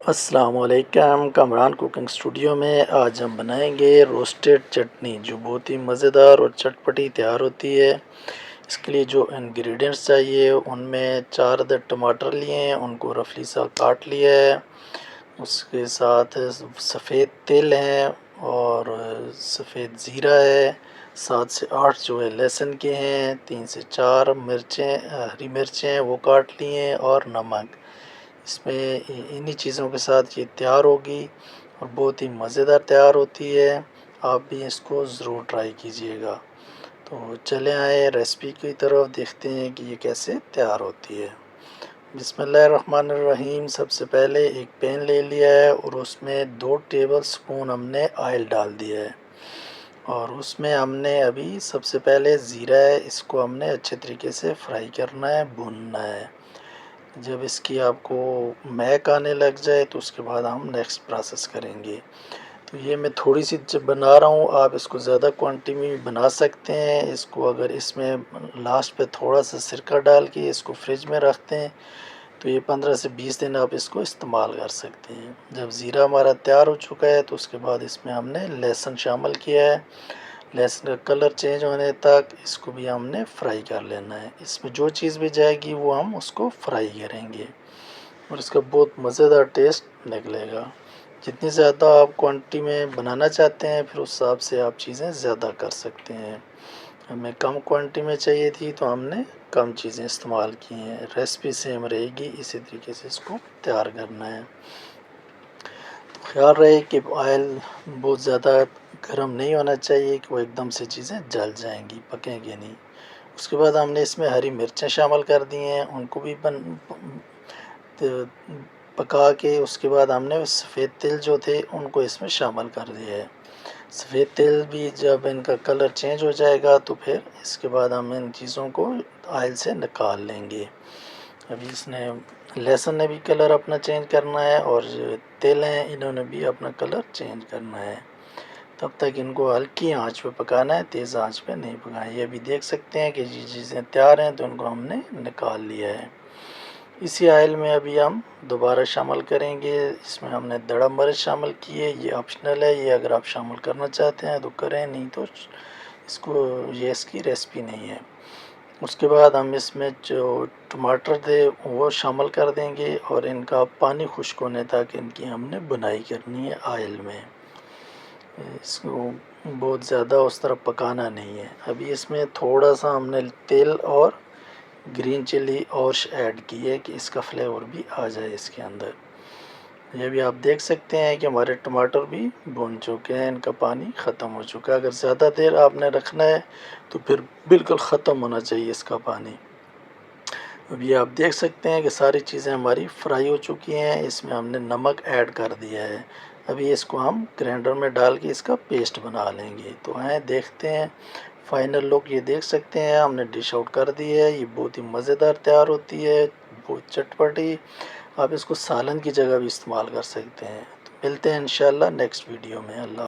अस्सलामुअलैकुम। Kamran cooking studio में आज हम बनाएंगे रोस्टेड चटनी, जो बहुत ही मज़ेदार और चटपटी तैयार होती है। इसके लिए जो इंग्रेडिएंट्स चाहिए उनमें 4 अदद टमाटर लिए हैं, उनको रफली सा काट लिया है। उसके साथ सफ़ेद तिल हैं और सफ़ेद ज़ीरा है। 7 से 8 जो है लहसुन के हैं। 3 से 4 मिर्चें, हरी मिर्चें हैं वो काट लिए हैं, और नमक। इसमें इन्हीं चीज़ों के साथ ये तैयार होगी और बहुत ही मज़ेदार तैयार होती है। आप भी इसको ज़रूर ट्राई कीजिएगा। तो चले आए रेसिपी की तरफ, देखते हैं कि ये कैसे तैयार होती है। बिस्मिल्लाहिर्रहमानिर्रहीम। सबसे पहले एक पैन ले लिया है और उसमें 2 टेबल स्पून हमने ऑयल डाल दिया है, और उसमें हमने अभी सबसे पहले ज़ीरा है, इसको हमने अच्छे तरीके से फ्राई करना है, भूनना है। जब इसकी आपको महक आने लग जाए तो उसके बाद हम नेक्स्ट प्रोसेस करेंगे। तो ये मैं थोड़ी सी जब बना रहा हूँ, आप इसको ज़्यादा क्वांटिटी में बना सकते हैं। इसको अगर इसमें लास्ट पे थोड़ा सा सिरका डाल के इसको फ्रिज में रखते हैं तो ये 15 से 20 दिन आप इसको इस्तेमाल कर सकते हैं। जब ज़ीरा हमारा तैयार हो चुका है तो उसके बाद इसमें हमने लहसुन शामिल किया है। लहसुन का कलर चेंज होने तक इसको भी हमने फ्राई कर लेना है। इसमें जो चीज़ भी जाएगी वो हम उसको फ्राई करेंगे और इसका बहुत मज़ेदार टेस्ट निकलेगा। जितनी ज़्यादा आप क्वांटिटी में बनाना चाहते हैं फिर उस हिसाब से आप चीज़ें ज़्यादा कर सकते हैं। हमें कम क्वांटिटी में चाहिए थी तो हमने कम चीज़ें इस्तेमाल की हैं। रेसिपी सेम रहेगी, इसी तरीके से इसको तैयार करना है। तो ख्याल रहे कि ऑयल बहुत ज़्यादा गर्म नहीं होना चाहिए कि वो एकदम से चीज़ें जल जाएंगी, पकेंगी नहीं। उसके बाद हमने इसमें हरी मिर्चें शामिल कर दी हैं, उनको भी पका के उसके बाद हमने सफ़ेद तिल जो थे उनको इसमें शामिल कर दिया है। सफ़ेद तिल भी जब इनका कलर चेंज हो जाएगा तो फिर इसके बाद हम इन चीज़ों को ऑयल से निकाल लेंगे। अभी इसने लहसुन ने भी कलर अपना चेंज करना है और जो तिल हैं इन्होंने भी अपना कलर चेंज करना है। तब तक इनको हल्की आंच पे पकाना है, तेज़ आंच पे नहीं पकाना है। ये अभी देख सकते हैं कि ये चीज़ें तैयार हैं तो इनको हमने निकाल लिया है। इसी ऑयल में अभी हम दोबारा शामिल करेंगे। इसमें हमने दड़ा मिर्च शामिल की है, ये ऑप्शनल है। ये अगर आप शामिल करना चाहते हैं तो करें, नहीं तो इसको ये इसकी रेसिपी नहीं है। उसके बाद हम इसमें जो टमाटर थे वो शामिल कर देंगे और इनका पानी खुश्क होने तक इनकी हमने बुनाई करनी है ऑयल में। इसको बहुत ज़्यादा उस तरफ पकाना नहीं है। अभी इसमें थोड़ा सा हमने तेल और ग्रीन चिली और ऐड की है कि इसका फ्लेवर भी आ जाए इसके अंदर। ये भी आप देख सकते हैं कि हमारे टमाटर भी भुन चुके हैं, इनका पानी ख़त्म हो चुका है। अगर ज़्यादा देर आपने रखना है तो फिर बिल्कुल ख़त्म होना चाहिए इसका पानी। अभी आप देख सकते हैं कि सारी चीज़ें हमारी फ्राई हो चुकी हैं। इसमें हमने नमक ऐड कर दिया है। अभी इसको हम ग्राइंडर में डाल के इसका पेस्ट बना लेंगे। तो आए देखते हैं फाइनल लुक। ये देख सकते हैं हमने डिश आउट कर दी है। ये बहुत ही मज़ेदार तैयार होती है, बहुत चटपटी। आप इसको सालन की जगह भी इस्तेमाल कर सकते हैं। तो मिलते हैं इंशाल्लाह नेक्स्ट वीडियो में। अल्लाह।